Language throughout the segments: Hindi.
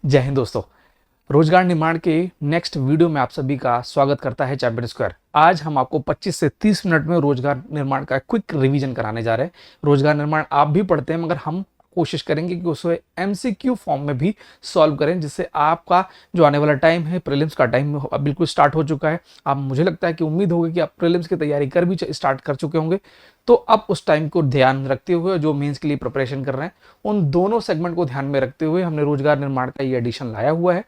जय हिंद दोस्तों। रोजगार निर्माण के नेक्स्ट वीडियो में आप सभी का स्वागत करता है चैंपियन स्क्वायर। आज हम आपको 25 से 30 मिनट में रोजगार निर्माण का क्विक रिवीजन कराने जा रहे हैं। रोजगार निर्माण आप भी पढ़ते हैं, मगर हम कोशिश करेंगे कि उसे एमसीक्यू फॉर्म में भी सॉल्व करें, जिससे आपका जो आने वाला टाइम है, प्रीलिम्स का टाइम अब बिल्कुल स्टार्ट हो चुका है। आप मुझे लगता है कि उम्मीद होगी कि आप प्रीलिम्स की तैयारी कर भी स्टार्ट कर चुके होंगे। तो अब उस टाइम को ध्यान रखते हुए जो मेंस के लिए प्रिपरेशन कर रहे हैं, उन दोनों सेगमेंट को ध्यान में रखते हुए हमने रोजगार निर्माण का ये एडिशन लाया हुआ है।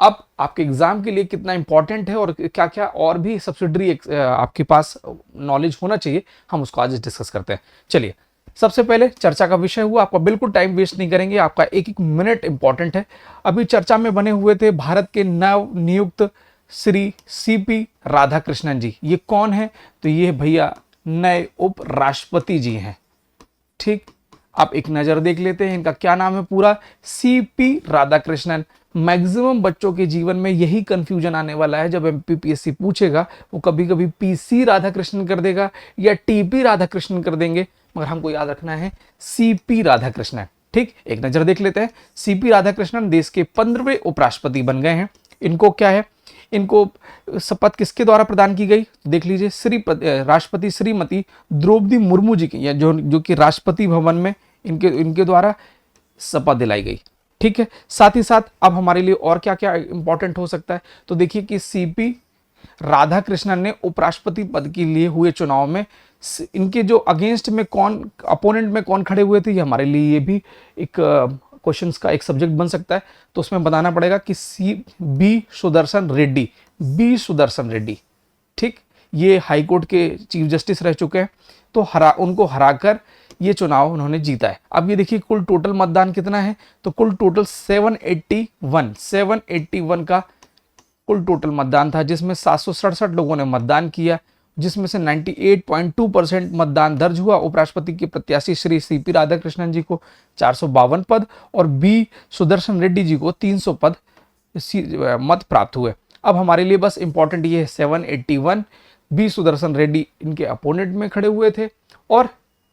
अब आपके एग्जाम के लिए कितना इंपॉर्टेंट है और क्या क्या और भी सब्सिडरी आपके पास नॉलेज होना चाहिए, हम उसको आज डिस्कस करते हैं। चलिए, सबसे पहले चर्चा का विषय हुआ, आपका बिल्कुल टाइम वेस्ट नहीं करेंगे, आपका एक एक मिनट इंपॉर्टेंट है। अभी चर्चा में बने हुए थे भारत के नव नियुक्त श्री सीपी राधाकृष्णन जी। ये कौन है? तो ये भैया नए उपराष्ट्रपति जी हैं। ठीक, आप एक नजर देख लेते हैं, इनका क्या नाम है पूरा? सीपी राधाकृष्णन। मैक्सिमम बच्चों के जीवन में यही कंफ्यूजन आने वाला है, जब एमपीपीएससी पूछेगा वो कभी कभी पीसी राधाकृष्णन कर देगा या टीपी राधाकृष्णन कर देंगे, मगर हमको याद रखना है सीपी राधाकृष्णन। ठीक, एक नजर देख लेते हैं। सीपी राधाकृष्णन देश के 15वें उपराष्ट्रपति बन गए हैं। इनको क्या है, इनको शपथ किसके द्वारा प्रदान की गई? देख लीजिए, राष्ट्रपति श्रीमती द्रौपदी मुर्मू जी की, या जो कि राष्ट्रपति भवन में इनके द्वारा शपथ दिलाई गई। ठीक है, साथ ही साथ अब हमारे लिए और क्या क्या इंपॉर्टेंट हो सकता है, तो देखिए कि सीपी राधाकृष्णन ने उपराष्ट्रपति पद के लिए हुए चुनाव में इनके जो अगेंस्ट में कौन, अपोनेंट में कौन खड़े हुए थे, ये हमारे लिए ये भी एक क्वेश्चंस का एक सब्जेक्ट बन सकता है। तो उसमें बताना पड़ेगा कि बी सुदर्शन रेड्डी। ठीक, ये हाईकोर्ट के चीफ जस्टिस रह चुके हैं, तो उनको हराकर ये चुनाव उन्होंने जीता है। अब ये देखिए कुल टोटल मतदान कितना है, तो कुल टोटल 781 का कुल टोटल मतदान था, जिसमें 767 लोगों ने मतदान किया, जिसमें से 98.2% मतदान दर्ज हुआ। उपराष्ट्रपति के प्रत्याशी श्री सीपी राधाकृष्णन जी को 452 पद और बी सुदर्शन रेड्डी जी को 300 पद मत प्राप्त हुए। अब हमारे लिए बस इंपॉर्टेंट ये है 781, बी सुदर्शन रेड्डी इनके अपोनेंट में खड़े हुए थे और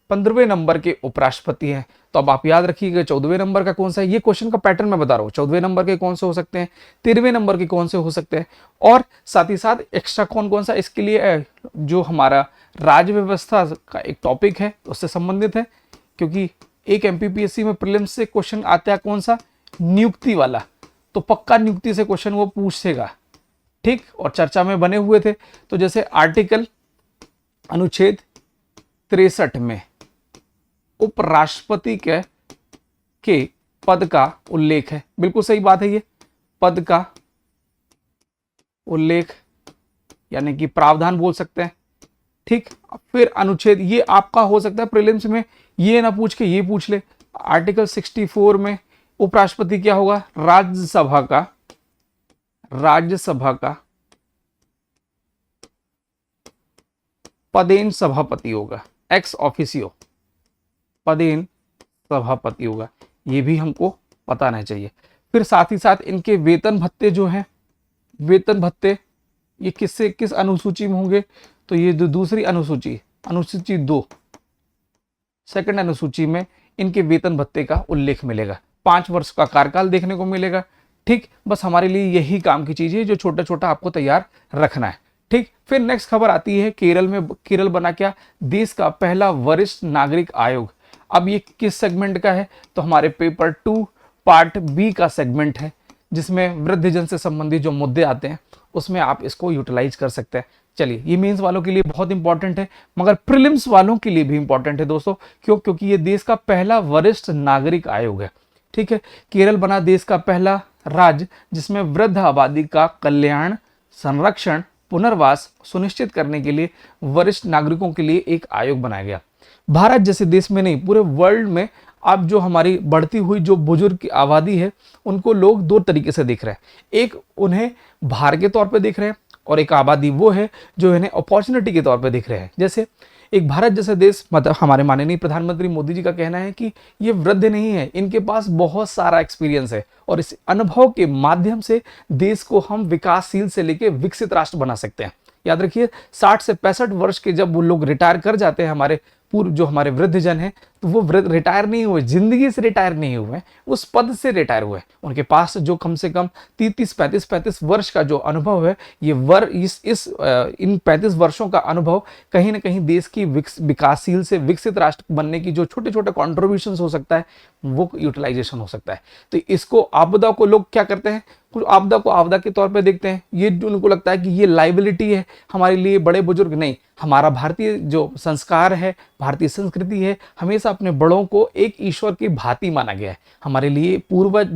15वें नंबर के उपराष्ट्रपति हैं। तो अब आप याद रखिएगा 14वें नंबर का कौन सा है। ये क्वेश्चन का पैटर्न मैं बता रहा हूँ, 14वें नंबर के कौन से हो सकते हैं, 13वें नंबर के कौन से हो सकते हैं, और साथ ही साथ एक्स्ट्रा कौन सा इसके लिए जो हमारा राज्य व्यवस्था का एक टॉपिक है उससे संबंधित है, क्योंकि एक एमपीपीएससी में प्रीलिम्स से क्वेश्चन आता है कौन सा, नियुक्ति वाला, तो पक्का नियुक्ति से क्वेश्चन वो पूछेगा। ठीक, और चर्चा में बने हुए थे, तो जैसे आर्टिकल अनुच्छेद 63 में उपराष्ट्रपति के पद का उल्लेख है। बिल्कुल सही बात है, ये पद का उल्लेख यानी कि प्रावधान बोल सकते हैं। ठीक, फिर अनुच्छेद, ये आपका हो सकता है प्रीलिम्स में ये ना पूछ के ये पूछ ले। आर्टिकल 64 में उपराष्ट्रपति क्या होगा? राज्यसभा का पदेन सभापति होगा, एक्स ऑफिसियो पदेन सभापति होगा। ये भी हमको पता नहीं चाहिए। फिर साथ ही साथ इनके वेतन भत्ते जो हैं, वेतन भत्ते ये किस अनुसूची में होंगे? तो ये दूसरी अनुसूची 2 सेकंड अनुसूची में इनके वेतन भत्ते का उल्लेख मिलेगा। 5 वर्ष का कार्यकाल देखने को मिलेगा। ठीक, बस हमारे लिए यही काम की चीज है जो छोटा छोटा आपको तैयार रखना है। ठीक, फिर नेक्स्ट खबर आती है केरल बना क्या? देश का पहला वरिष्ठ नागरिक आयोग। अब ये किस सेगमेंट का है? तो हमारे पेपर 2 पार्ट बी का सेगमेंट है, जिसमें वृद्धजन से संबंधित जो मुद्दे आते हैं उसमें आप इसको यूटिलाइज कर सकते हैं। चलिए, ये मेंस वालों के लिए बहुत इंपॉर्टेंट है, मगर प्रीलिम्स वालों के लिए भी इंपॉर्टेंट है दोस्तों। क्योंकि ये देश का पहला वरिष्ठ नागरिक आयोग है। ठीक है, केरल बना देश का पहला राज्य जिसमें वृद्ध आबादी का कल्याण, संरक्षण, पुनर्वास सुनिश्चित करने के लिए वरिष्ठ नागरिकों के लिए एक आयोग बनाया गया। भारत जैसे देश में नहीं, पूरे वर्ल्ड में अब जो हमारी बढ़ती हुई जो बुजुर्ग की आबादी है, उनको लोग 2 तरीके से देख रहे हैं। एक उन्हें भार के तौर पे देख रहे हैं, और एक आबादी वो है जो इन्हें अपॉर्चुनिटी के तौर पे देख रहे हैं। जैसे एक भारत जैसा देश, मतलब हमारे माननीय प्रधानमंत्री मोदी जी का कहना है कि ये वृद्ध नहीं है, इनके पास बहुत सारा एक्सपीरियंस है, और इस अनुभव के माध्यम से देश को हम विकासशील से लेकर विकसित राष्ट्र बना सकते हैं। याद रखिए, 60 से 65 वर्ष के जब वो लोग रिटायर कर जाते हैं हमारे पूर्व जो हमारे वृद्ध जन हैं, तो वो वृद्ध रिटायर नहीं हुए, जिंदगी से रिटायर नहीं हुए, उस पद से रिटायर हुए। उनके पास जो कम से कम 35 वर्ष का जो अनुभव है, ये इन 35 वर्षों का अनुभव कहीं ना कहीं देश की विकासशील से विकसित राष्ट्र बनने की जो छोटे छोटे कॉन्ट्रीब्यूशन हो सकता है, वो यूटिलाइजेशन हो सकता है। तो इसको आपदा को लोग क्या करते हैं, कुछ आपदा को आपदा के तौर पे देखते हैं। ये जो उनको लगता है कि ये लाइबिलिटी है हमारे लिए, बड़े बुजुर्ग नहीं। हमारा भारतीय जो संस्कार है, भारतीय संस्कृति है, हमेशा अपने बड़ों को एक ईश्वर की भांति माना गया है। हमारे लिए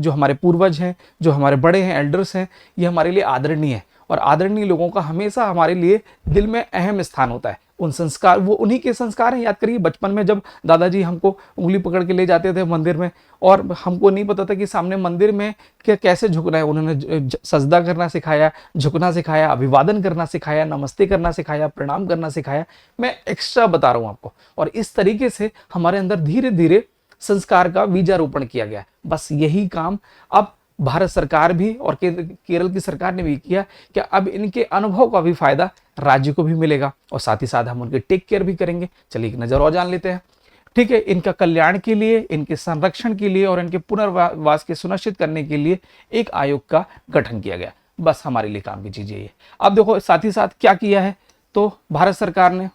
हमारे पूर्वज हैं, जो हमारे बड़े हैं, एल्डर्स हैं, ये हमारे लिए आदरणीय है। और आदरणीय लोगों का हमेशा हमारे लिए दिल में अहम स्थान होता है। उन संस्कार, वो उन्हीं के संस्कार हैं। याद करिए बचपन में जब दादाजी हमको उंगली पकड़ के ले जाते थे मंदिर में, और हमको नहीं पता था कि सामने मंदिर में कैसे झुकना है। उन्होंने सजदा करना सिखाया, झुकना सिखाया, अभिवादन करना सिखाया, नमस्ते करना सिखाया, प्रणाम करना सिखाया। मैं एक्स्ट्रा बता रहा हूँ आपको। और इस तरीके से हमारे अंदर धीरे धीरे संस्कार का बीजारोपण किया गया। बस यही काम अब भारत सरकार भी और केरल की सरकार ने भी किया कि अब इनके अनुभव का भी फायदा राज्य को भी मिलेगा, और साथ ही साथ हम उनके टेक केयर भी करेंगे। चलिए एक नजर और जान लेते हैं। ठीक है, इनका कल्याण के लिए, इनके संरक्षण के लिए और इनके पुनर्वास के सुनिश्चित करने के लिए एक आयोग का गठन किया गया। बस हमारे लिए काम की चीज ये है। अब देखो साथ ही साथ क्या किया है, तो भारत सरकार ने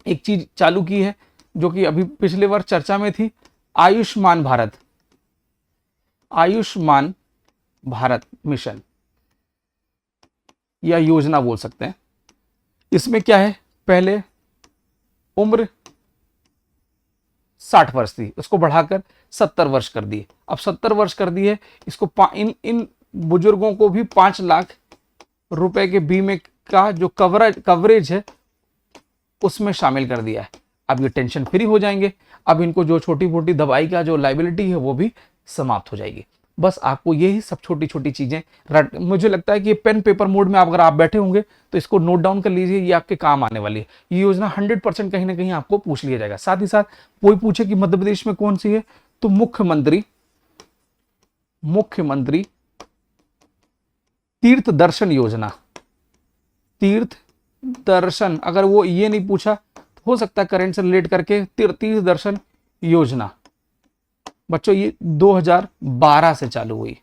एक चीज चालू की है जो कि अभी पिछले वर्ष चर्चा में थी, आयुष्मान भारत मिशन या योजना बोल सकते हैं। इसमें क्या है, पहले उम्र 60 वर्ष थी, उसको बढ़ाकर 70 वर्ष कर दिए। अब 70 वर्ष कर दिए, इसको इन बुजुर्गों को भी 5 लाख रुपए के बीमे का जो कवरेज है उसमें शामिल कर दिया है। अब ये टेंशन फ्री हो जाएंगे। अब इनको जो छोटी मोटी दवाई का जो लाइबिलिटी है वो भी समाप्त हो जाएगी। बस आपको यही सब छोटी छोटी चीजें मुझे लगता है कि पेन पेपर मोड में अगर आप बैठे होंगे तो इसको नोट डाउन कर लीजिए, ये आपके काम आने वाली है। ये योजना 100% कहीं ना कहीं आपको पूछ लिया जाएगा। साथ ही साथ कोई पूछे कि मध्य प्रदेश में कौन सी है, तो मुख्यमंत्री तीर्थ दर्शन योजना, तीर्थ दर्शन, अगर वो ये नहीं पूछा तो हो सकता है करंट से रिलेट करके तीर्थ दर्शन योजना। बच्चों ये 2012 से चालू हुई,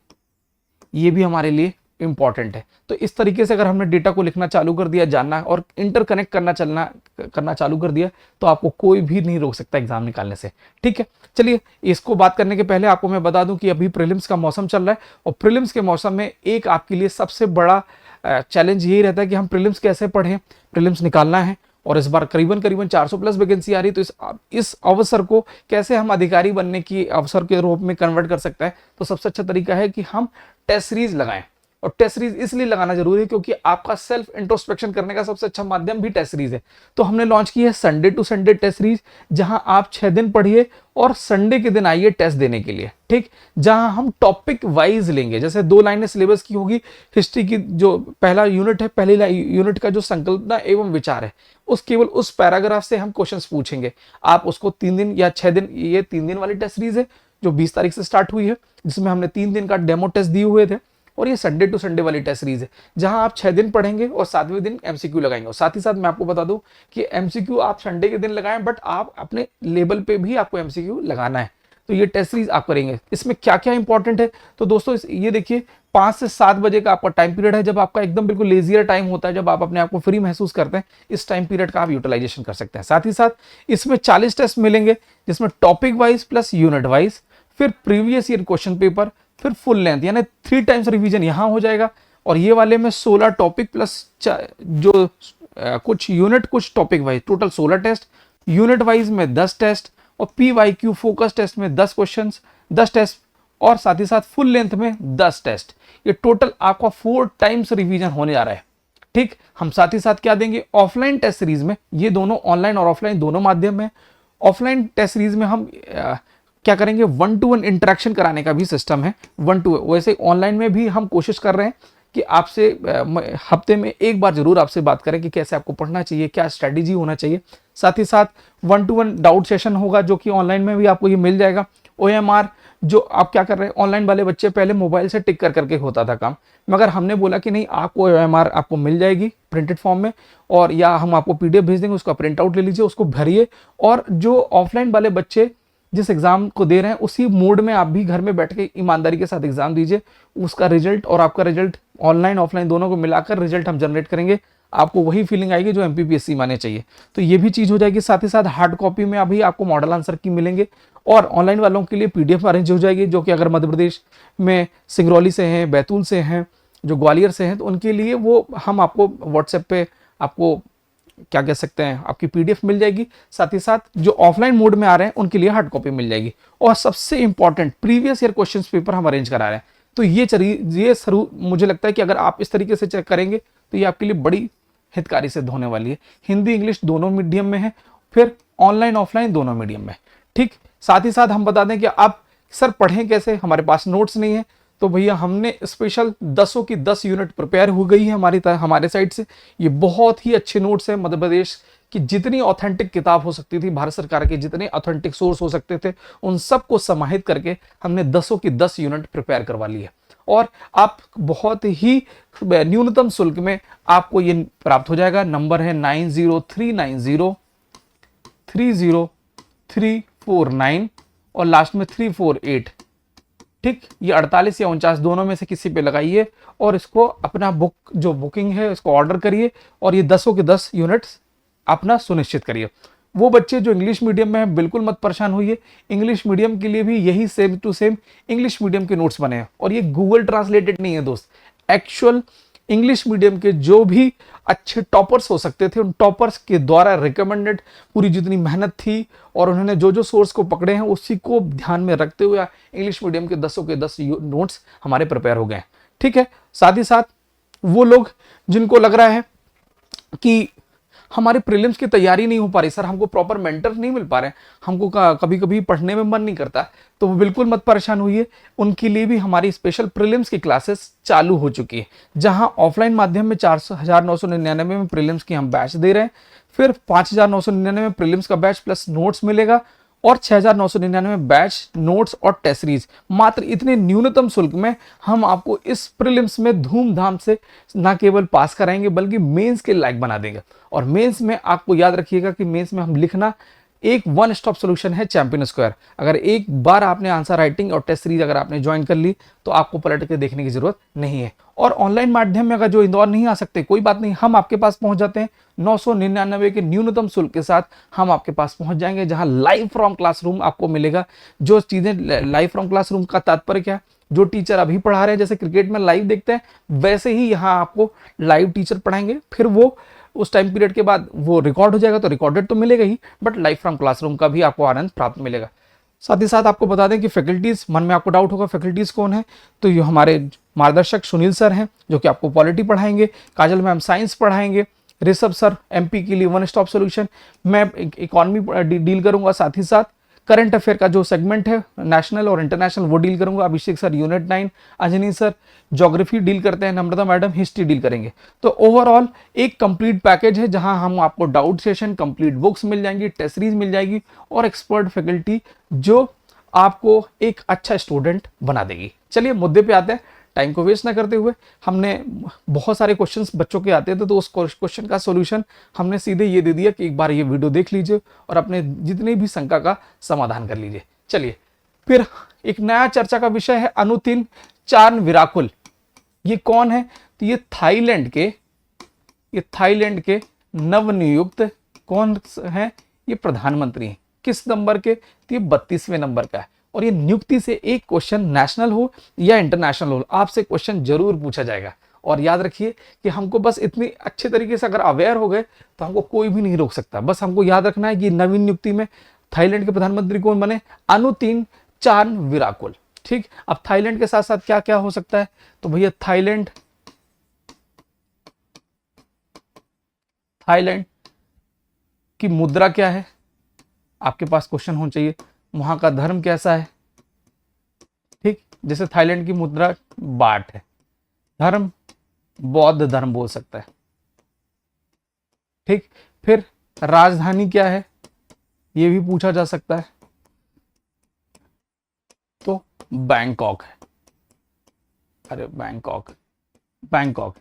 ये भी हमारे लिए इंपॉर्टेंट है। तो इस तरीके से अगर हमने डेटा को लिखना चालू कर दिया, जानना और इंटरकनेक्ट करना चालू कर दिया, तो आपको कोई भी नहीं रोक सकता एग्जाम निकालने से। ठीक है, चलिए इसको बात करने के पहले आपको मैं बता दूं कि अभी प्रीलिम्स का मौसम चल रहा है, और प्रीलिम्स के मौसम में एक आपके लिए सबसे बड़ा चैलेंज यही रहता है कि हम प्रीलिम्स कैसे पढ़ें। प्रीलिम्स निकालना है और इस बार करीबन 400 प्लस वैकेंसी आ रही है, तो इस अवसर को कैसे हम अधिकारी बनने की अवसर के रूप में कन्वर्ट कर सकते हैं। तो सबसे अच्छा तरीका है कि हम टेस्ट सीरीज लगाएं। और टेस्ट सीरीज इसलिए लगाना जरूरी है क्योंकि आपका सेल्फ इंट्रोस्पेक्शन करने का सबसे अच्छा माध्यम भी टेस्ट सीरीज है। तो हमने लॉन्च की है Sunday to Sunday test series, जहां आप 6 दिन पढ़िए और संडे के दिन आइए टेस्ट देने के लिए। ठीक, जहां हम टॉपिक वाइज लेंगे। जैसे 2 लाइनें सिलेबस की होगी, हिस्ट्री की जो पहला यूनिट है, पहली यूनिट का जो संकल्पना एवं विचार है, केवल उस पैराग्राफ से हम क्वेश्चंस पूछेंगे। आप उसको 3 दिन या 6 दिन, ये 3 दिन वाली टेस्ट सीरीज है जो 20 तारीख से स्टार्ट हुई है, जिसमें हमने 3 दिन का डेमो टेस्ट दिए हुए थे। और ये संडे टू संडे वाली टेस्ट सीरीज है जहां आप 6 दिन पढ़ेंगे और 7वें दिन एमसीक्यू लगाएंगे। और साथ ही साथ मैं आपको बता दूं कि एमसीक्यू आप संडे के दिन लगाएं, बट आप अपने लेवल पे भी आपको एमसीक्यू लगाना है। तो ये टेस्ट सीरीज आप करेंगे। इसमें क्या क्या इंपॉर्टेंट है, तो दोस्तों ये देखिए 5 से 7 बजे का आपका टाइम पीरियड है, जब आपका एकदम बिल्कुल लेजियर टाइम होता है, जब आप अपने आप को फ्री महसूस करते हैं, इस टाइम पीरियड का आप यूटिलाइजेशन कर सकते हैं। साथ ही साथ इसमें 40 टेस्ट मिलेंगे, जिसमें topic wise plus unit wise, फिर प्रीवियस ईयर क्वेश्चन पेपर, फिर फुल लेंथ, यानी 3 टाइम्स रिवीजन यहां हो जाएगा। और ये वाले में 16 टॉपिक प्लस जो कुछ यूनिट कुछ topic wise, total 16 test, unit wise में 10 टेस्ट, और PYQ फोकस टेस्ट में 10 क्वेश्चंस, 10 टेस्ट, और साथ ही साथ फुल लेंथ में 10 टेस्ट। ये टोटल आपका 4 टाइम्स रिवीजन होने जा रहा है। ठीक, हम साथ ही साथ क्या देंगे, ऑफलाइन टेस्ट सीरीज में, ये दोनों ऑनलाइन और ऑफलाइन दोनों माध्यम है। ऑफलाइन टेस्ट सीरीज में हम क्या करेंगे, 1-to-1 इंटरेक्शन कराने का भी सिस्टम है। 1-to-1, वैसे ऑनलाइन में भी हम कोशिश कर रहे हैं कि आपसे हफ्ते में एक बार जरूर आपसे बात करें कि कैसे आपको पढ़ना चाहिए, क्या स्ट्रेटेजी होना चाहिए। साथ ही साथ 1-to-1 डाउट सेशन होगा, जो कि ऑनलाइन में भी आपको ये मिल जाएगा। OMR जो आप क्या कर रहे हैं, ऑनलाइन वाले बच्चे पहले मोबाइल से टिक कर करके होता था काम, मगर हमने बोला कि नहीं, आपको OMR आपको मिल जाएगी प्रिंटेड फॉर्म में, और या हम आपको PDF भेज देंगे, उसका प्रिंट आउट ले लीजिए, उसको भरिए, और जो ऑफलाइन वाले बच्चे जिस एग्जाम को दे रहे हैं उसी मोड में आप भी घर में बैठ के ईमानदारी के साथ एग्जाम दीजिए। उसका रिजल्ट और आपका रिजल्ट ऑनलाइन ऑफलाइन दोनों को मिलाकर रिजल्ट हम जनरेट करेंगे, आपको वही फीलिंग आएगी जो MPPSC माने चाहिए। तो ये भी चीज हो जाएगी। साथ ही साथ हार्ड कॉपी में अभी आपको मॉडल आंसर की मिलेंगे, और ऑनलाइन वालों के लिए PDF अरेंज हो जाएगी, जो कि अगर मध्य प्रदेश में सिंगरौली से हैं, बैतूल से हैं, जो ग्वालियर से हैं, तो उनके लिए वो हम आपको व्हाट्सएप पे आपको क्या कह सकते हैं, आपकी PDF मिल जाएगी। साथ ही साथ जो ऑफलाइन मोड में आ रहे हैं उनके लिए हार्ड कॉपी मिल जाएगी। और सबसे important previous year questions paper हम अरेंज करा रहे हैं। तो ये शुरू मुझे लगता है कि अगर आप इस तरीके से चेक करेंगे तो ये आपके लिए बड़ी हितकारी सिद्ध होने वाली है। हिंदी इंग्लिश दोनों मीडियम में है, फिर ऑनलाइन ऑफलाइन दोनों मीडियम में। ठीक, साथ ही साथ हम बता दें कि आप सर पढ़ें कैसे, हमारे पास नोट्स नहीं है, तो भैया हमने स्पेशल 10 की 10 यूनिट प्रिपेयर हो गई है हमारे साइड से। ये बहुत ही अच्छे नोट्स हैं। मध्य प्रदेश की जितनी ऑथेंटिक किताब हो सकती थी, भारत सरकार के जितने ऑथेंटिक सोर्स हो सकते थे, उन सबको समाहित करके हमने 10 की 10 यूनिट प्रिपेयर करवा ली है, और आप बहुत ही न्यूनतम शुल्क में आपको ये प्राप्त हो जाएगा। नंबर है 9039030349 और लास्ट में 348। ठीक, ये 48 या 49 दोनों में से किसी पे लगाइए, और इसको अपना बुकिंग है इसको ऑर्डर करिए, और ये 10 के 10 यूनिट्स अपना सुनिश्चित करिए। वो बच्चे जो इंग्लिश मीडियम में हैं बिल्कुल मत परेशान होइए, इंग्लिश मीडियम के लिए भी यही same to same English medium के नोट्स बने हैं, और ये गूगल ट्रांसलेटेड नहीं है दोस्त। एक्चुअल इंग्लिश मीडियम के जो भी अच्छे टॉपर्स हो सकते थे, उन टॉपर्स के द्वारा रिकमेंडेड पूरी जितनी मेहनत थी, और उन्होंने जो जो सोर्स को पकड़े हैं उसी को ध्यान में रखते हुए इंग्लिश मीडियम के 10 के 10 नोट्स हमारे प्रिपेयर हो गए हैं। ठीक है, साथ ही साथ वो लोग जिनको लग रहा है कि हमारे प्रीलिम्स की तैयारी नहीं हो पा रही, सर हमको प्रॉपर मेंटर नहीं मिल पा रहे हैं, हमको कभी कभी पढ़ने में मन नहीं करता, तो वो बिल्कुल मत परेशान होइए। उनके लिए भी हमारी स्पेशल प्रीलिम्स की क्लासेस चालू हो चुकी है, जहां ऑफलाइन माध्यम में 4,999 में प्रीलिम्स की हम बैच दे रहे हैं, फिर 5,999 में प्रीलिम्स का बैच प्लस नोट्स मिलेगा, और 6,999 बैच नोट्स और टेस्ट सीरीज। मात्र इतने न्यूनतम शुल्क में हम आपको इस प्रीलिम्स में धूमधाम से ना केवल पास कराएंगे बल्कि मेंस के लायक बना देंगे। और मेंस में आपको याद रखिएगा कि मेंस में हम लिखना एक वन स्टॉप सोल्यूशन है चैंपियन स्क्वायर। अगर एक बार आपने आंसर राइटिंग और टेस्ट सीरीज अगर आपने ज्वाइन कर ली तो आपको पलट के देखने की जरूरत नहीं है। और ऑनलाइन माध्यम में अगर जो इंदौर नहीं आ सकते कोई बात नहीं, हम आपके पास पहुंच जाते हैं 999 के न्यूनतम शुल्क के साथ हम आपके पास पहुंच जाएंगे, जहां लाइव फ्रॉम क्लासरूम आपको मिलेगा। जो चीजें लाइव फ्रॉम क्लासरूम का तात्पर्य क्या है, जो टीचर अभी पढ़ा रहे हैं जैसे क्रिकेट में लाइव देखते हैं वैसे ही यहाँ आपको लाइव टीचर पढ़ाएंगे, फिर वो उस टाइम पीरियड के बाद वो रिकॉर्ड हो जाएगा, तो रिकॉर्डेड तो मिलेगा ही, बट लाइव फ्रॉम क्लासरूम का भी आपको आनंद प्राप्त मिलेगा। साथ ही साथ आपको बता दें कि फैकल्टीज, मन में आपको डाउट होगा फैकल्टीज कौन है, तो ये हमारे मार्गदर्शक सुनील सर हैं जो कि आपको पॉलिटी पढ़ाएंगे, काजल मैम साइंस पढ़ाएंगे, ऋषभ सर MP के लिए वन स्टॉप सोल्यूशन, मैं इकोनॉमी डील करूंगा, साथ ही साथ करंट अफेयर का जो सेगमेंट है नेशनल और इंटरनेशनल वो डील करूंगा, Abhishek sir unit 9, Anjani sir geography deal करते हैं, नम्रता मैडम हिस्ट्री डील करेंगे। तो ओवरऑल एक कंप्लीट पैकेज है जहां हम आपको डाउट सेशन, कंप्लीट बुक्स मिल जाएंगी, टेस्ट सीरीज मिल जाएगी, और एक्सपर्ट फैकल्टी जो आपको एक अच्छा स्टूडेंट बना देगी। चलिए मुद्दे पे आते हैं, टाइम को वेस्ट ना करते हुए। हमने बहुत सारे क्वेश्चंस बच्चों के आते थे, तो उस क्वेश्चन का सॉल्यूशन हमने सीधे ये दे दिया कि एक बार ये वीडियो देख लीजिए और अपने जितने भी शंका का समाधान कर लीजिए। चलिए फिर एक नया चर्चा का विषय है अनुतिन चानविराकुल। ये कौन है, तो ये थाईलैंड के नवनियुक्त कौन है, ये प्रधानमंत्री हैं। किस नंबर के, तो ये 32वें नंबर का है। और ये नियुक्ति से एक क्वेश्चन नेशनल हो या इंटरनेशनल हो आपसे क्वेश्चन जरूर पूछा जाएगा। और याद रखिए कि हमको बस इतनी अच्छे तरीके से अगर अवेयर हो गए तो हमको कोई भी नहीं रोक सकता। बस हमको याद रखना है कि नवीन नियुक्ति में थाईलैंड के प्रधानमंत्री कौन बने, अनुतिन चानविराकुल। ठीक, अब थाईलैंड के साथ साथ क्या क्या हो सकता है, तो भैया थाईलैंड की मुद्रा क्या है, आपके पास क्वेश्चन होना चाहिए। वहां का धर्म कैसा है, ठीक, जैसे थाईलैंड की मुद्रा बाट है, धर्म बौद्ध धर्म बोल सकता है। ठीक, फिर राजधानी क्या है, यह भी पूछा जा सकता है। तो बैंकॉक है। अरे बैंकॉक, बैंकॉक।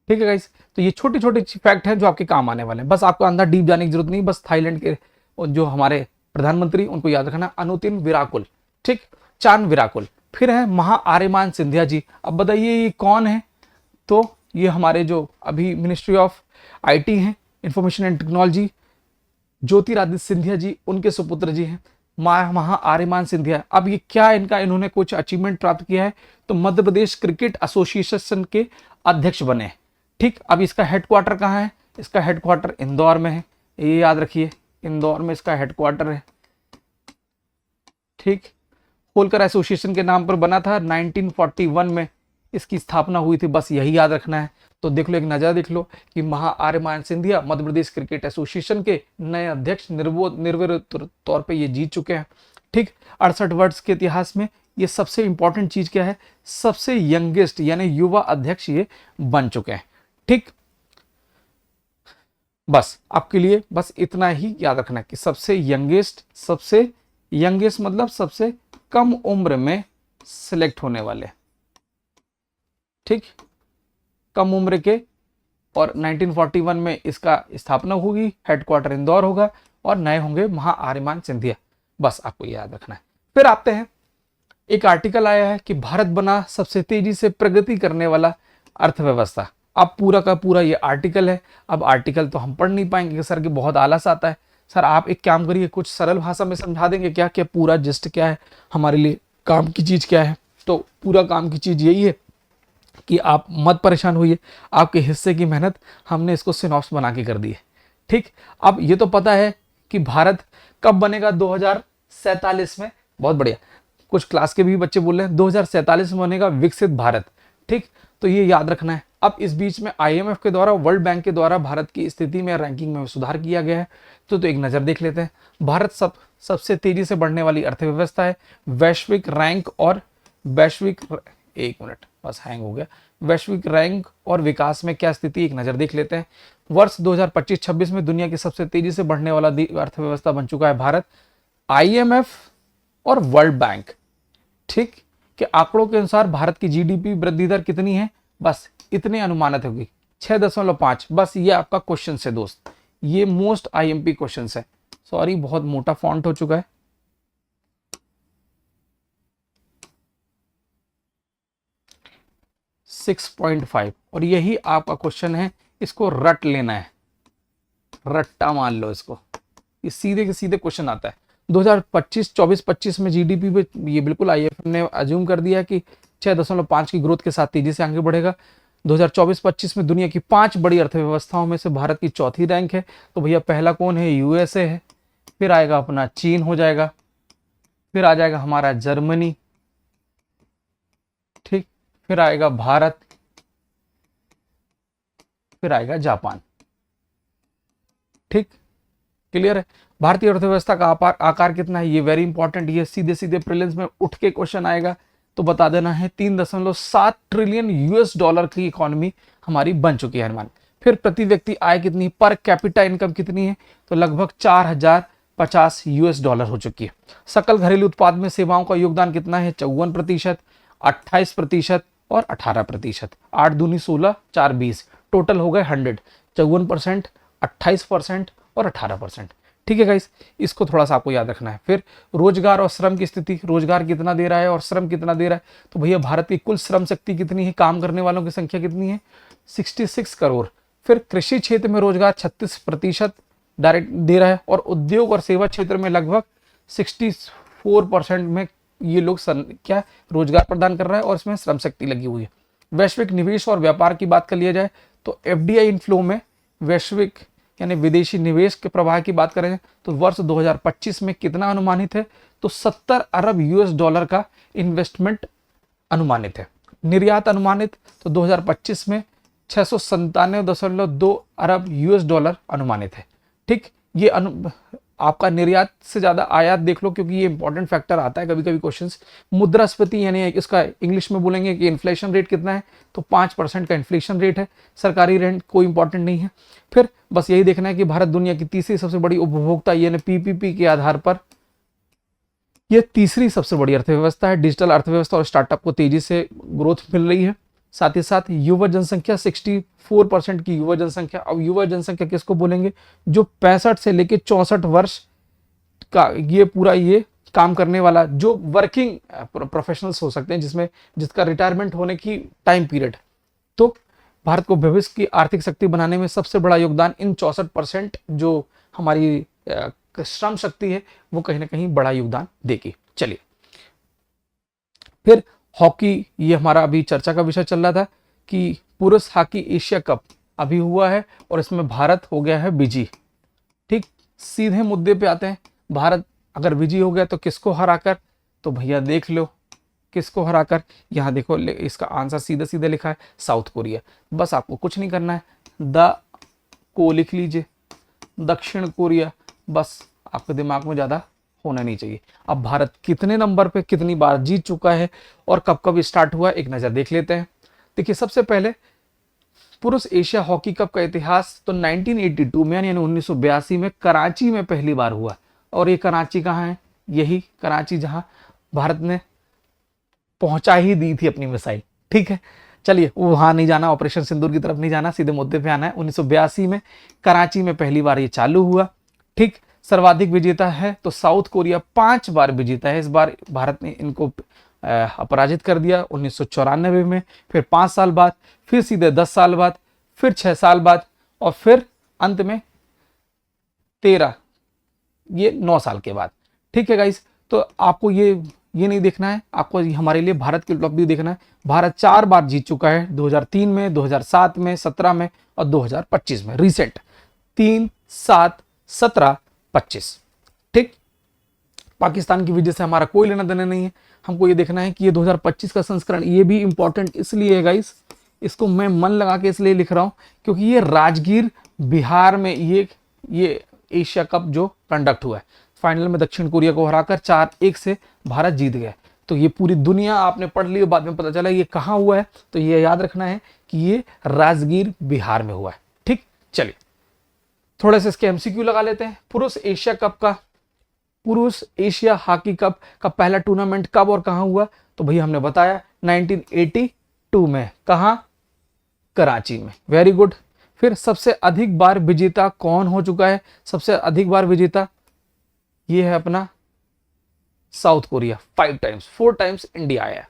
ठीक है गाइस, तो ये छोटे छोटे फैक्ट हैं जो आपके काम आने वाले हैं, बस आपको अंदर डीप जाने की जरूरत नहीं। बस थाईलैंड के जो हमारे प्रधानमंत्री, उनको याद रखना, अनुतिन विराकुल, ठीक, चान विराकुल। फिर है महा आर्यमान सिंधिया जी। अब बताइए ये कौन है? तो ये हमारे जो अभी मिनिस्ट्री ऑफ आईटी हैं, information and technology, Jyotiraditya Scindia ji, उनके सुपुत्र जी हैं महा आर्यमान सिंधिया। अब ये क्या इनका, इन्होंने कुछ अचीवमेंट प्राप्त किया है, तो मध्य प्रदेश क्रिकेट एसोसिएशन के अध्यक्ष बने। ठीक, अब इसका हेडक्वार्टर कहाँ है? इसका हेडक्वार्टर इंदौर में है, ये याद रखिए, इंदौर में इसका हेडक्वार्टर है। ठीक, होलकर एसोसिएशन के नाम पर बना था, 1941 में इसकी स्थापना हुई थी, बस यही याद रखना है। तो देख लो, एक नजर देख लो कि महा आर्यमान सिंधिया मध्य प्रदेश क्रिकेट एसोसिएशन के नए अध्यक्ष निर्विरोध तौर पे ये जीत चुके हैं। ठीक, 68 वर्ष के इतिहास में ये सबसे इंपॉर्टेंट चीज क्या है? सबसे यंगेस्ट यानी युवा अध्यक्ष ये बन चुके हैं। ठीक, बस आपके लिए बस इतना ही याद रखना कि सबसे यंगेस्ट मतलब सबसे कम उम्र में सिलेक्ट होने वाले। ठीक, कम उम्र के, और 1941 में इसका स्थापना होगी, हेडक्वार्टर इंदौर होगा, और नए होंगे महा आर्यमान सिंधिया। बस आपको याद रखना है। फिर आते हैं, एक आर्टिकल आया है कि भारत बना सबसे तेजी से प्रगति करने वाला अर्थव्यवस्था। अब पूरा का पूरा ये आर्टिकल है। अब आर्टिकल तो हम पढ़ नहीं पाएंगे कि सर कि बहुत आलस आता है। सर आप एक काम करिए, कुछ सरल भाषा में समझा देंगे क्या, क्या पूरा जिस्ट क्या है, हमारे लिए काम की चीज क्या है? तो पूरा काम की चीज यही है कि आप मत परेशान होइए, आपके हिस्से की मेहनत हमने इसको सिनॉप्स बना के कर दी है। ठीक, अब ये तो पता है कि भारत कब बनेगा? 2047 में। बहुत बढ़िया, कुछ क्लास के भी बच्चे बोल रहे हैं 2047 में बनेगा विकसित भारत। ठीक, तो ये याद रखना है। अब इस बीच में आईएमएफ के द्वारा, वर्ल्ड बैंक के द्वारा भारत की स्थिति में, रैंकिंग में सुधार किया गया है। तो एक नजर देख लेते हैं। भारत सबसे तेजी से बढ़ने वाली अर्थव्यवस्था है। वैश्विक रैंक और एक मिनट बस हैंग हो गया। वैश्विक रैंक और विकास में क्या स्थिति, एक नजर देख लेते हैं। वर्ष 2025-26 में दुनिया की सबसे तेजी से बढ़ने वाला अर्थव्यवस्था बन चुका है भारत। आईएमएफ और वर्ल्ड बैंक, ठीक, के आंकड़ों के अनुसार भारत की जीडीपी वृद्धि दर कितनी है? बस इतने अनुमानित होगी, 6.5। बस ये आपका क्वेश्चन है दोस्त, ये मोस्ट आईएमपी क्वेश्चन है। सॉरी, बहुत मोटा फॉन्ट हो चुका है। 6.5, और यही आपका क्वेश्चन है। इसको रट लेना है, रट्टा मान लो इसको, ये सीधे के सीधे क्वेश्चन आता है। 2024-25 में जीडीपी पे ये बिल्कुल आईएमएफ ने अज्यूम कर दिया कि 6.5 की ग्रोथ के साथ तेजी से आगे बढ़ेगा। 2024-25 में दुनिया की 5 बड़ी अर्थव्यवस्थाओं में से भारत की चौथी रैंक है। तो भैया पहला कौन है? यूएसए है, फिर आएगा अपना चीन हो जाएगा, फिर आ जाएगा हमारा जर्मनी, ठीक, फिर आएगा भारत, फिर आएगा जापान। ठीक, क्लियर है? भारतीय अर्थव्यवस्था का आकार कितना है? ये वेरी इंपॉर्टेंट, ये सीधे सीधे प्रीलिम्स में उठ के क्वेश्चन आएगा, तो बता देना है। 3.7 ट्रिलियन यूएस डॉलर की इकोनॉमी हमारी बन चुकी है हनुमान। फिर प्रति व्यक्ति आय कितनी, पर कैपिटा इनकम कितनी है? तो लगभग 4050 यूएस डॉलर हो चुकी है। सकल घरेलू उत्पाद में सेवाओं का योगदान कितना है? 54%, 28% और 18%। 8 दूनी 16, 4 20, टोटल हो गए 100। 54%, 28% और 18%। ठीक है गाइस, इसको थोड़ा सा आपको याद रखना है। फिर रोजगार और श्रम की स्थिति, रोजगार कितना दे रहा है और श्रम कितना दे रहा है? तो भैया भारत की कुल श्रम शक्ति कितनी है, काम करने वालों की संख्या कितनी है? 66 करोड़। फिर कृषि क्षेत्र में रोजगार 36% डायरेक्ट दे रहा है, और उद्योग और सेवा क्षेत्र में लगभग 64% में ये लोग क्या रोजगार प्रदान कर रहा है, और इसमें श्रम शक्ति लगी हुई है। वैश्विक निवेश और व्यापार की बात कर लिया जाए तो एफडीआई इनफ्लो में, वैश्विक यानी विदेशी निवेश के प्रवाह की बात करें तो वर्ष 2025 में कितना अनुमानित है? तो 70 अरब यूएस डॉलर का इन्वेस्टमेंट अनुमानित है। निर्यात अनुमानित तो 2025 में 697.2 अरब यूएस डॉलर अनुमानित है। ठीक, ये आपका निर्यात से ज्यादा आयात देख लो, क्योंकि ये इंपॉर्टेंट फैक्टर आता है कभी कभी क्वेश्चंस। मुद्रास्फीति यानी इसका इंग्लिश में बोलेंगे कि इन्फ्लेशन रेट कितना है? तो 5% का इन्फ्लेशन रेट है। सरकारी रेंट कोई इंपॉर्टेंट नहीं है। फिर बस यही देखना है कि भारत दुनिया की तीसरी सबसे बड़ी उपभोक्ता यानी पीपीपी के आधार पर ये तीसरी सबसे बड़ी अर्थव्यवस्था है। डिजिटल अर्थव्यवस्था और स्टार्टअप को तेजी से ग्रोथ मिल रही है। साथ ही साथ युवा जनसंख्या 64% की युवा जनसंख्या। अब युवा जनसंख्या किसको बोलेंगे? जो 65 से लेके 64 वर्ष का ये पूरा ये काम करने वाला जो वर्किंग प्रोफेशनल्स हो सकते हैं, जिसमें जिसका रिटायरमेंट होने की टाइम पीरियड। तो भारत को भविष्य की आर्थिक शक्ति बनाने में सबसे बड़ा योगदान इन 64% जो हमारी श्रम शक्ति है वो कहीं ना कहीं बड़ा योगदान देगी। चलिए फिर हॉकी, ये हमारा अभी चर्चा का विषय चल रहा था कि पुरुष हॉकी एशिया कप अभी हुआ है और इसमें भारत हो गया है विजयी। ठीक, सीधे मुद्दे पे आते हैं। भारत अगर विजयी हो गया तो किसको हराकर? तो भैया देख लो किसको हराकर। यहाँ देखो इसका आंसर सीधे सीधे लिखा है साउथ कोरिया। बस आपको कुछ नहीं करना है, द को लिख लीजिए, दक्षिण कोरिया। बस आपके दिमाग में ज़्यादा होना नहीं चाहिए। अब भारत कितने नंबर पे कितनी बार जीत चुका है और कब कब स्टार्ट हुआ, एक नज़र देख लेते हैं। देखिए सबसे पहले पुरुष एशिया हॉकी कप का इतिहास तो 1982 में यानी 1982 में कराची में पहली बार हुआ। और ये कराची कहाँ है? यही कराची जहाँ भारत ने पहुंचा ही दी थी अपनी मिसाइल। ठीक है, चलिए वहां नहीं जाना, ऑपरेशन सिंदूर की तरफ नहीं जाना, सीधे मुद्दे पे आना है। 1982 में कराची में पहली बार ये चालू हुआ। ठीक, सर्वाधिक विजेता है तो साउथ कोरिया 5 बार विजेता है। इस बार भारत ने इनको अपराजित कर दिया 1994 में, फिर 5 साल बाद, फिर सीधे 10 साल बाद, फिर 6 साल बाद और फिर अंत में 13, ये 9 साल के बाद। ठीक है गाइस, तो आपको ये नहीं देखना है, आपको हमारे लिए भारत की उपलब्धि देखना है। भारत 4 बार जीत चुका है, 2003 में, 2007 में, 17 में और 2025 में। रिसेंट 3, 7, 17, 25। ठीक, पाकिस्तान की वजह से हमारा कोई लेना देना नहीं है। हमको ये देखना है कि ये 2025 का संस्करण, ये भी इंपॉर्टेंट इसलिए है गाइस, इसको मैं मन लगा के इसलिए लिख रहा हूं क्योंकि ये राजगीर बिहार में ये एशिया कप जो कंडक्ट हुआ है, फाइनल में दक्षिण कोरिया को हराकर 4-1 से भारत जीत गया। तो ये पूरी दुनिया आपने पढ़ ली, बाद में पता चला ये कहाँ हुआ है, तो ये याद रखना है कि ये राजगीर बिहार में हुआ है। ठीक, चलिए थोड़ा सा इसके एमसीक्यू लगा लेते हैं। पुरुष एशिया हॉकी कप का पहला टूर्नामेंट कब और कहां हुआ? तो भैया हमने बताया 1982 में। कहां? कराची में। Very good. फिर सबसे अधिक बार विजेता कौन हो चुका है? सबसे अधिक बार विजेता ये है अपना south Korea, 5 times, 4 times India आया।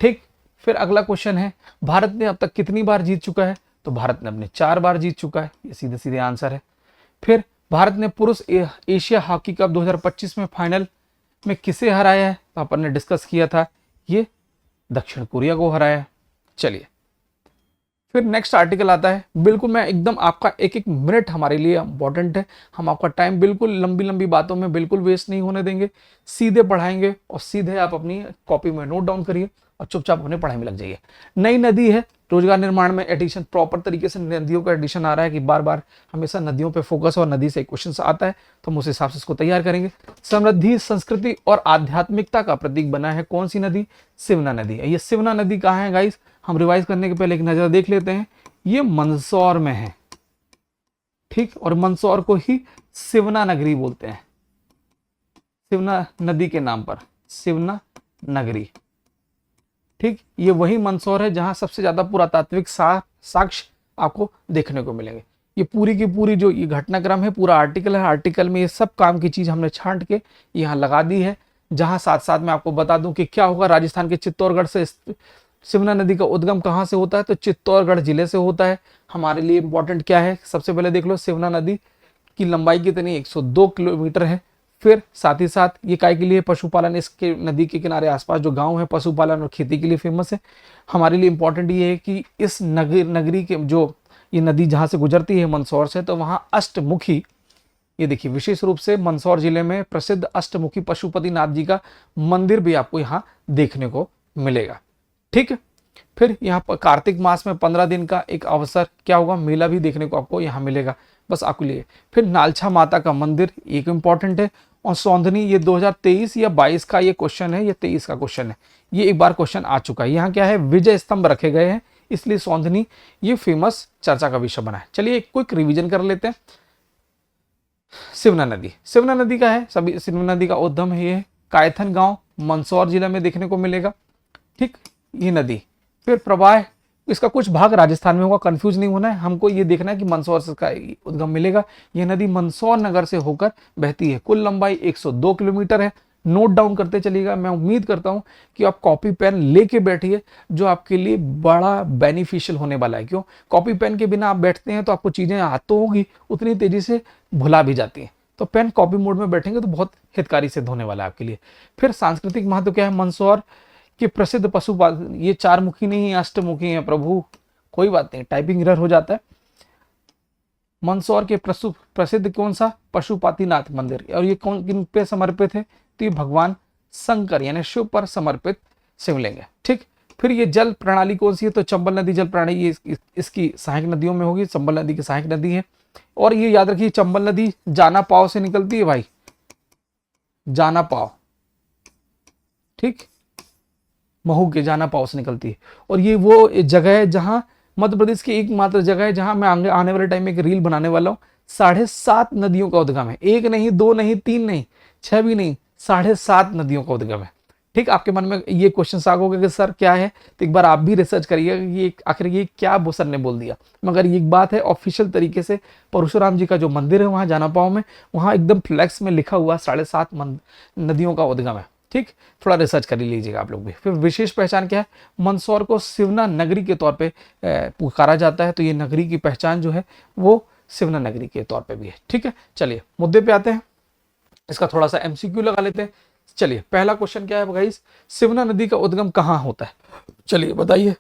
ठीक, फिर अगला क्वेश्चन है भारत ने अब तक कितनी बार जीत चुका है? तो भारत ने अपने 4 बार जीत चुका है, ये सीधे सीधे आंसर है। फिर भारत ने पुरुष एशिया हॉकी कप 2025 में फाइनल में किसे हराया है? तो अपन ने डिस्कस किया था, ये दक्षिण कोरिया को हराया। चलिए फिर नेक्स्ट आर्टिकल आता है। बिल्कुल मैं एकदम आपका एक एक मिनट हमारे लिए इंपॉर्टेंट है। हम आपका टाइम बिल्कुल लंबी लंबी बातों में बिल्कुल वेस्ट नहीं होने देंगे, सीधे पढ़ाएंगे और सीधे आप अपनी कॉपी में नोट डाउन करिए और चुपचाप अपने पढ़ाई में लग जाइए। नई नदी है रोजगार निर्माण में एडिशन, प्रॉपर तरीके से नदियों का एडिशन आ रहा है कि बार बार हमेशा नदियों पे फोकस और नदी से क्वेश्चन आता है, तो हम उस हिसाब से इसको तैयार करेंगे। समृद्धि, संस्कृति और आध्यात्मिकता का प्रतीक बना है कौन सी नदी? सिवना नदी है। ये सिवना नदी कहाँ है गाइस? हम रिवाइज करने के पहले एक नजर देख लेते हैं। ये मंदसौर में है। ठीक, और मंदसौर को ही सिवना नगरी बोलते हैं, सिवना नदी के नाम पर सिवना नगरी। ठीक, ये वही मंदसौर है जहां सबसे ज्यादा पुरातात्विक साक्ष्य आपको देखने को मिलेंगे। ये पूरी की पूरी जो ये घटनाक्रम है, पूरा आर्टिकल है, आर्टिकल में ये सब काम की चीज हमने छांट के यहाँ लगा दी है। जहां साथ साथ में आपको बता दूं कि क्या होगा, राजस्थान के चित्तौड़गढ़ से सिवना नदी का उद्गम कहाँ से होता है? तो चित्तौड़गढ़ जिले से होता है। हमारे लिए इंपॉर्टेंट क्या है? सबसे पहले देख लो सिवना नदी की लंबाई कितनी, 102 किलोमीटर है। फिर साथ ही साथ ये काय के लिए? पशुपालन, इसके नदी के किनारे आसपास जो गांव है पशुपालन और खेती के लिए फेमस है। हमारे लिए इंपॉर्टेंट ये है कि इस नगरी के जो ये नदी जहाँ से गुजरती है मंदसौर से, तो वहाँ अष्टमुखी, ये देखिए विशेष रूप से मंदसौर जिले में प्रसिद्ध अष्टमुखी पशुपति नाथ जी का मंदिर भी आपको यहाँ देखने को मिलेगा। ठीक है, फिर यहाँ पर कार्तिक मास में 15 दिन का एक अवसर क्या होगा? मेला भी देखने को आपको यहाँ मिलेगा, बस आपके लिए। फिर नालछा माता का मंदिर एक इंपॉर्टेंट है। और सौंधनी, ये 2023 या 22 का ये क्वेश्चन है, ये 23 का क्वेश्चन है, ये एक बार क्वेश्चन आ चुका है। यहाँ क्या है? विजय स्तंभ रखे गए हैं, इसलिए सौंधनी ये फेमस चर्चा का विषय बना है। चलिए एक क्विक रिविजन कर लेते हैं। सिवना नदी, सिवना नदी का है सभी, सिवना नदी का उद्गम है ये कायथन गांव मंदसौर जिला में देखने को मिलेगा। ठीक, ये नदी। फिर प्रवाह इसका कुछ भाग राजस्थान में होगा, कंफ्यूज नहीं होना है, हमको ये देखना है कि मंदसौर से इसका उद्गम मिलेगा। यह नदी मंदसौर नगर से होकर बहती है। कुल लंबाई 102 किलोमीटर है। नोट डाउन करते चलिएगा। मैं उम्मीद करता हूं कि आप कॉपी पेन लेके बैठिए, जो आपके लिए बड़ा बेनिफिशियल होने वाला है। क्यों? कॉपी पेन के बिना आप बैठते हैं तो आपको चीजें याद तो होगी, उतनी तेजी से भुला भी जाती हैं। तो पेन कॉपी मोड में बैठेंगे तो बहुत हितकारी सिद्ध होने वाला है आपके लिए। फिर सांस्कृतिक महत्व क्या है? मंदसौर के प्रसिद्ध पशुपालन, ये 4 मुखी नहीं अष्टमुखी है प्रभु, कोई बात नहीं, टाइपिंग एरर हो जाता है। मंदसौर के प्रसिद्ध कौन सा? पशुपतिनाथ मंदिर। और ये कौन किन पे समर्पित है? तो ये भगवान शंकर यानी शिव पर समर्पित शिवलिंग है। ठीक, फिर ये जल प्रणाली कौन सी है? तो चंबल नदी जल प्रणाली, ये इसकी सहायक नदियों में होगी। चंबल नदी की सहायक नदी है। और ये याद रखिए, चंबल नदी जाना पाव से निकलती है भाई, जाना पाव। ठीक, महू के जाना पाव से निकलती है। और ये वो जगह है जहां मध्य प्रदेश की एकमात्र जगह है जहां मैं आने वाले टाइम में एक रील बनाने वाला हूं। 7.5 नदियों का उद्गम है। 1 नहीं, 2 नहीं, 3 नहीं, 6 भी नहीं, 7.5 नदियों का उद्गम है। ठीक, आपके मन में ये क्वेश्चन आ गया कि सर क्या है, तो एक बार आप भी रिसर्च करिएगा कि ये आखिर ये क्या वो सर ने बोल दिया। मगर ये एक बात है, ऑफिशियल तरीके से परशुराम जी का जो मंदिर है वहां जाना पाव में, वहां एकदम फ्लैक्स में लिखा हुआ 7.5 नदियों का उद्गम है। ठीक, थोड़ा रिसर्च कर लीजिएगा आप लोग भी। फिर विशेष पहचान क्या है? मंदसौर को सिवना नगरी के तौर पे पुकारा जाता है। तो ये नगरी की पहचान जो है वो सिवना नगरी के तौर पे भी है। ठीक है, चलिए मुद्दे पे आते हैं। इसका थोड़ा सा एमसीक्यू लगा लेते हैं। चलिए, पहला क्वेश्चन क्या है गाइस? सिवना नदी का उद्गम कहाँ होता है? चलिए बताइए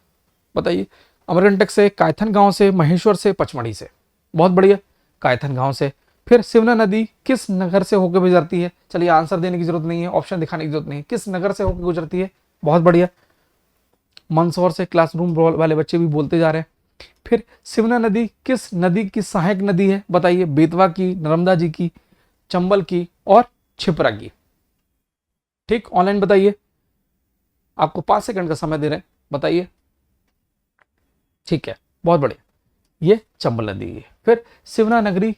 बताइए। अमरकंटक से, कायथन गांव से, महेश्वर से, पचमढ़ी से। बहुत बढ़िया, कायथन गांव से। फिर सिवना नदी किस नगर से होकर गुजरती है? चलिए, आंसर देने की जरूरत नहीं है, ऑप्शन दिखाने की जरूरत नहीं है, किस नगर से होकर गुजरती है? बहुत बढ़िया, मंदसौर से। क्लासरूम वाले बच्चे भी बोलते जा रहे हैं। फिर सिवना नदी किस नदी की सहायक नदी है? बताइए, बेतवा की, नर्मदा जी की, चंबल की और छिपरा की। ठीक, ऑनलाइन बताइए, आपको 5 सेकंड का समय दे रहे हैं, बताइए। ठीक है, बहुत बढ़िया, ये चंबल नदी है। फिर सिवना नगरी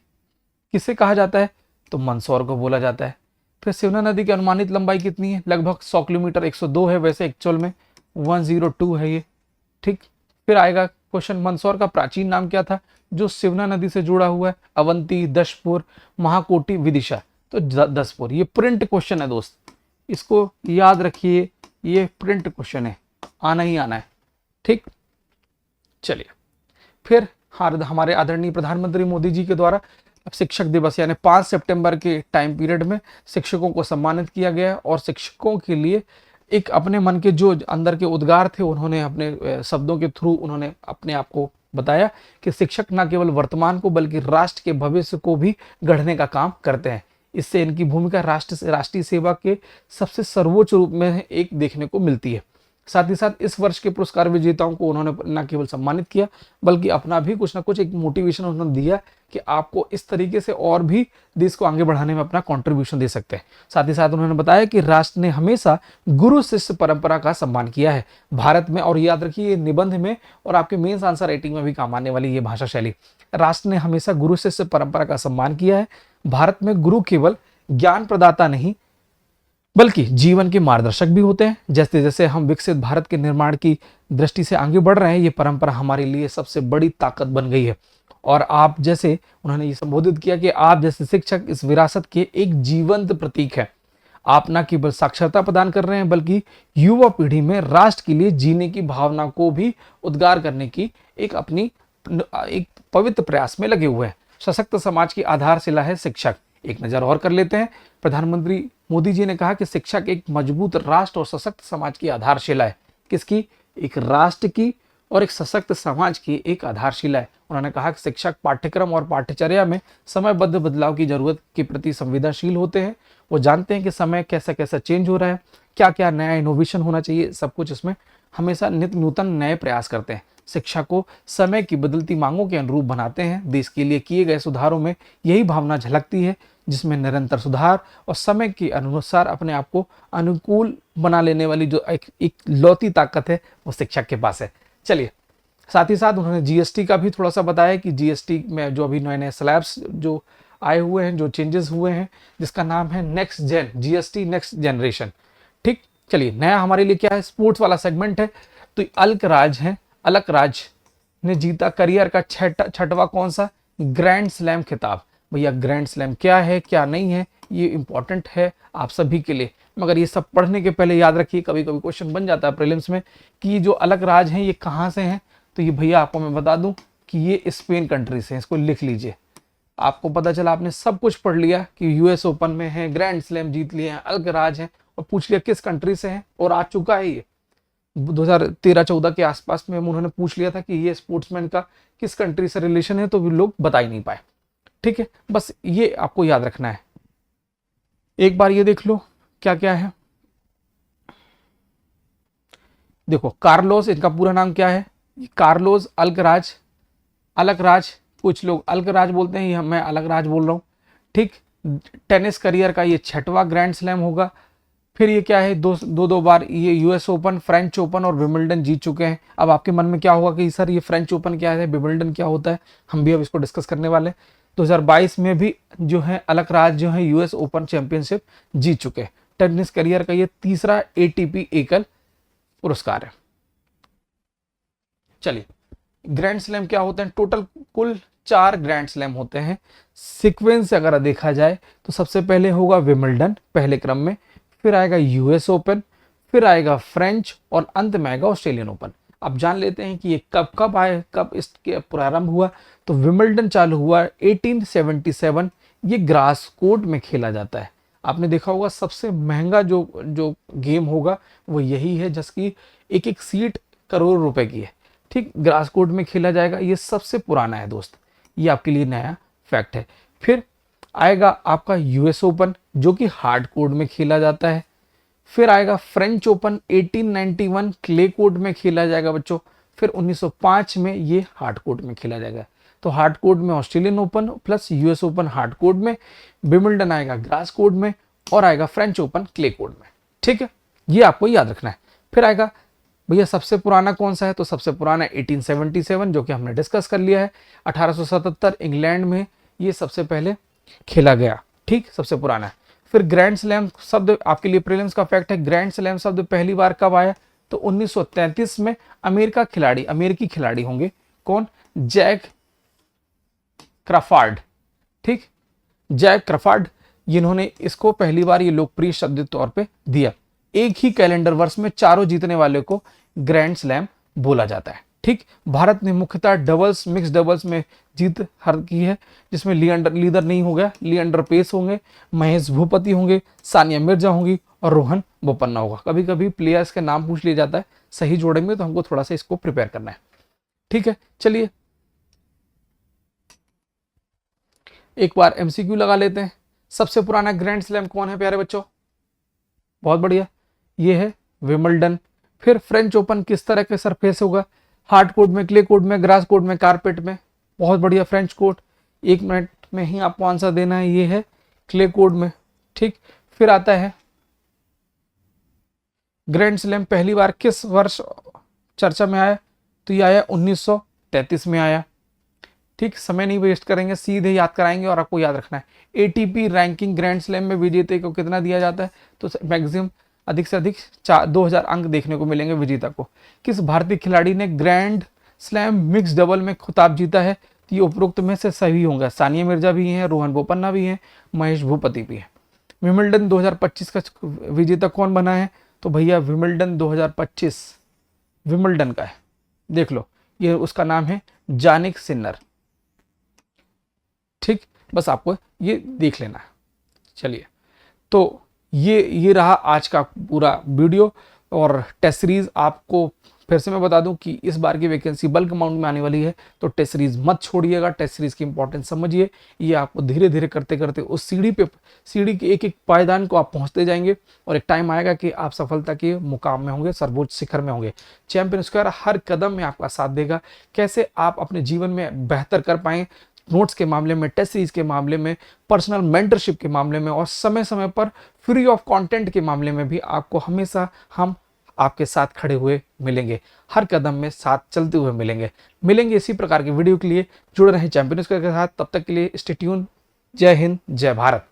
किसे कहा जाता है? तो मंदसौर को बोला जाता है। फिर सिवना नदी की अनुमानित लंबाई कितनी है? लगभग 100 किलोमीटर, 102 है, वैसे एक्चुअल में 102 है ये। ठीक, फिर आएगा क्वेश्चन, मंदसौर का प्राचीन नाम क्या था जो सिवना नदी से जुड़ा हुआ है? अवंती, दशपुर, महाकोटि, विदिशा। तो दशपुर। ये प्रिंट क्वेश्चन है दोस्त, इसको याद रखिए, ये प्रिंट क्वेश्चन है, आना ही आना है। ठीक, चलिए फिर हमारे आदरणीय प्रधानमंत्री मोदी जी के द्वारा शिक्षक दिवस यानी 5 सितंबर के टाइम पीरियड में शिक्षकों को सम्मानित किया गया और शिक्षकों के लिए एक अपने मन के जो अंदर के उद्गार थे, उन्होंने अपने शब्दों के थ्रू उन्होंने अपने आप को बताया कि शिक्षक न केवल वर्तमान को बल्कि राष्ट्र के भविष्य को भी गढ़ने का काम करते हैं। इससे इनकी भूमिका राष्ट्रीय सेवा के सबसे सर्वोच्च रूप में एक देखने को मिलती है। साथ ही साथ इस वर्ष के पुरस्कार विजेताओं को उन्होंने न केवल सम्मानित किया बल्कि अपना भी कुछ ना कुछ एक मोटिवेशन उन्होंने दिया कि आपको इस तरीके से और भी देश को आगे बढ़ाने में अपना कंट्रीब्यूशन दे सकते हैं। साथ ही साथ उन्होंने बताया कि राष्ट्र ने हमेशा गुरु शिष्य परंपरा का सम्मान किया है भारत में। और याद रखिए, निबंध में और आपके मेंस आंसर राइटिंग में भी काम आने वाली ये भाषा शैली। राष्ट्र ने हमेशा गुरु शिष्य परंपरा का सम्मान किया है। भारत में गुरु केवल ज्ञान प्रदाता नहीं बल्कि जीवन के मार्गदर्शक भी होते हैं। जैसे जैसे हम विकसित भारत के निर्माण की दृष्टि से आगे बढ़ रहे हैं, ये परंपरा हमारे लिए सबसे बड़ी ताकत बन गई है। और आप जैसे, उन्होंने ये संबोधित किया कि आप जैसे शिक्षक इस विरासत के एक जीवंत प्रतीक है। आप न केवल साक्षरता प्रदान कर रहे हैं बल्कि युवा पीढ़ी में राष्ट्र के लिए जीने की भावना को भी उद्गार करने की एक पवित्र प्रयास में लगे हुए हैं। सशक्त समाज की आधारशिला है शिक्षक। एक नजर और कर लेते हैं। प्रधानमंत्री मोदी जी ने कहा कि शिक्षक एक मजबूत राष्ट्र और सशक्त समाज की आधारशिला है। किसकी? एक राष्ट्र की और एक सशक्त समाज की एक आधारशिला है। उन्होंने कहा कि शिक्षक पाठ्यक्रम और पाठ्यचर्या में समयबद्ध बदलाव की जरूरत के प्रति संवेदनशील होते हैं। वो जानते हैं कि समय कैसा कैसा चेंज हो रहा है, क्या क्या नया इनोवेशन होना चाहिए, सब कुछ इसमें हमेशा नित्य नूतन नए प्रयास करते हैं। शिक्षा को समय की बदलती मांगों के अनुरूप बनाते हैं। देश के लिए किए गए सुधारों में यही भावना झलकती है, जिसमें निरंतर सुधार और समय के अनुसार अपने आप को अनुकूल बना लेने वाली जो एक लौती ताकत है वो शिक्षक के पास है। चलिए, साथ ही साथ उन्होंने जीएसटी का भी थोड़ा सा बताया कि जीएसटी में जो अभी नए नए स्लैब्स जो आए हुए हैं, जो चेंजेस हुए हैं, जिसका नाम है next gen, GST next generation. ठीक, चलिए नया हमारे लिए क्या है, स्पोर्ट्स वाला सेगमेंट है। तो अलकराज है, अलकराज ने जीता करियर का छठवां कौन सा ग्रैंड स्लैम खिताब। भैया ग्रैंड स्लैम क्या है क्या नहीं है, ये इंपॉर्टेंट है आप सभी के लिए, मगर ये सब पढ़ने के पहले याद रखिए, कभी कभी क्वेश्चन बन जाता है प्रीलिम्स में कि ये जो अलकराज हैं ये कहाँ से हैं। तो ये भैया आपको मैं बता दूं कि ये स्पेन कंट्री से हैं, इसको लिख लीजिए। आपको पता चला, आपने सब कुछ पढ़ लिया कि यूएस ओपन में है, ग्रैंड स्लैम जीत लिए हैं, अलकराज हैं, और पूछ लिया किस कंट्री से हैं, और आ चुका है ये 2013-14 के आसपास में उन्होंने पूछ लिया था कि ये स्पोर्ट्समैन का किस कंट्री से रिलेशन है, तो भी लोग बता ही नहीं पाए। ठीक है, बस ये आपको याद रखना है। एक बार ये देख लो क्या क्या है। देखो कार्लोस, इनका पूरा नाम क्या है, कार्लोस अलकराज, अलकराज, कुछ लोग अलकराज बोलते हैं, मैं अलकराज बोल रहा हूँ। ठीक, टेनिस करियर का ये छठवां ग्रैंड स्लैम होगा। फिर ये क्या है, दो बार ये यूएस ओपन, फ्रेंच ओपन और विंबलडन जीत चुके हैं। अब आपके मन में क्या होगा कि सर ये फ्रेंच ओपन क्या है, विंबलडन क्या होता है, हम भी अब इसको डिस्कस करने वाले हैं। 2022 में भी जो है अलकराज जो है यूएस ओपन चैंपियनशिप जीत चुके हैं। टेनिस करियर का ये तीसरा एटीपी एकल पुरस्कार है। चलिए ग्रैंड स्लैम क्या होते हैं, टोटल कुल 4 ग्रैंड स्लैम होते हैं। सीक्वेंस अगर देखा जाए तो सबसे पहले होगा विंबलडन पहले क्रम में, फिर आएगा यूएस ओपन, फिर आएगा फ्रेंच, और अंत में आएगा ऑस्ट्रेलियन ओपन। अब जान लेते हैं कि ये कब कब आए, कब इसके प्रारंभ हुआ। तो विंबलडन चालू हुआ 1877, ये ग्रास कोर्ट में खेला जाता है। आपने देखा होगा सबसे महंगा जो जो गेम होगा वो यही है, जिसकी एक एक सीट करोड़ रुपए की है। ठीक, ग्रास कोर्ट में खेला जाएगा, ये सबसे पुराना है दोस्त, ये आपके लिए नया फैक्ट है। फिर आएगा आपका यूएस ओपन जो कि हार्ड कोर्ट में खेला जाता है। फिर आएगा फ्रेंच ओपन 1891 क्ले कोर्ट में खेला जाएगा बच्चों। फिर 1905 में ये हार्ड कोर्ट में खेला जाएगा। तो हार्ड कोर्ट में Australian open plus US open hard court में, विंबलडन आएगा ग्रास कोर्ट में, और आएगा फ्रेंच ओपन क्ले कोर्ट में। ठीक है, ये आपको याद रखना है। फिर आएगा भैया सबसे पुराना कौन सा है, तो सबसे पुराना 1877 जो कि हमने डिस्कस कर लिया है। 1877 इंग्लैंड में ये सबसे पहले खेला गया। ठीक, सबसे पुराना है। फिर ग्रैंड स्लैम शब्द आपके लिए प्रीलिम्स का फैक्ट है, ग्रैंड स्लैम शब्द पहली बार कब आया, तो 1933 में अमेरिकी खिलाड़ी होंगे कौन, जैक क्रॉफर्ड। ठीक, जैक क्रॉफर्ड, जिन्होंने इसको पहली बार ये लोकप्रिय शब्द तौर पे दिया। एक ही कैलेंडर वर्ष में चारों जीतने वाले को ग्रैंड स्लैम बोला जाता है। ठीक, भारत ने मुख्यतः डबल्स, मिक्स डबल्स में जीत हर की है, जिसमें लीडर नहीं हो गया, लिएंडर पेस होंगे, महेश भूपति होंगे, सानिया मिर्जा होंगी और रोहन बोपन्ना होगा। कभी कभी प्लेयर्स के नाम पूछ लिया जाता है, सही जोड़ेंगे तो हमको थोड़ा सा इसको प्रिपेयर करना है। ठीक है, चलिए एक बार एमसीक्यू लगा लेते हैं। सबसे पुराना ग्रैंड स्लैम कौन है प्यारे बच्चों, बहुत बढ़िया, ये है विंबलडन। फिर फ्रेंच ओपन किस तरह के सरफेस होगा, हार्ड कोर्ट में, क्ले कोर्ट में, ग्रास कोर्ट में, कारपेट में, बहुत बढ़िया फ्रेंच कोर्ट। 1 मिनट में ही आपको आंसर देना है, ये है क्ले कोर्ट में। ठीक, फिर आता है ग्रैंड स्लैम पहली बार किस वर्ष चर्चा में आया, तो ये आया 1933 में आया। ठीक, समय नहीं वेस्ट करेंगे, सीधे याद कराएंगे और आपको याद रखना है। एटीपी रैंकिंग ग्रैंड स्लैम में विजेता को कितना दिया जाता है, तो मैक्सिमम अधिक से अधिक 2000 अंक देखने को मिलेंगे विजेता को। किस भारतीय खिलाड़ी ने ग्रैंड स्लैम मिक्स डबल में खिताब जीता है, तो ये उपरोक्त में से सही होंगे, सानिया मिर्जा भी हैं, रोहन बोपन्ना भी हैं, महेश भूपति भी हैं। विंबलडन 2025 का विजेता कौन बना है, तो भैया विंबलडन 2025 विंबलडन का है, देख लो, ये उसका नाम है जानिक सिन्नर। ठीक, बस आपको ये देख लेना है। चलिए, तो ये रहा आज का पूरा वीडियो और टेस्ट सीरीज। आपको फिर से मैं बता दूं कि इस बार की वैकेंसी बल्क अमाउंट में आने वाली है, तो टेस्ट सीरीज मत छोड़िएगा, टेस्ट सीरीज की इंपॉर्टेंस समझिए। ये आपको धीरे धीरे करते करते उस सीढ़ी के एक एक पायदान को आप पहुंचते जाएंगे, और एक टाइम आएगा कि आप सफलता के मुकाम में होंगे, सर्वोच्च शिखर में होंगे। चैंपियन स्क्वायर हर कदम में आपका साथ देगा, कैसे आप अपने जीवन में बेहतर कर पाएं, नोट्स के मामले में, टेस्ट सीरीज के मामले में, पर्सनल मेंटरशिप के मामले में, और समय समय पर फ्री ऑफ कंटेंट के मामले में भी आपको हमेशा हम आपके साथ खड़े हुए मिलेंगे, हर कदम में साथ चलते हुए मिलेंगे। इसी प्रकार के वीडियो के लिए जुड़े रहें चैंपियन स्क्वायर के साथ। तब तक के लिए स्टे ट्यून, जय हिंद, जय भारत।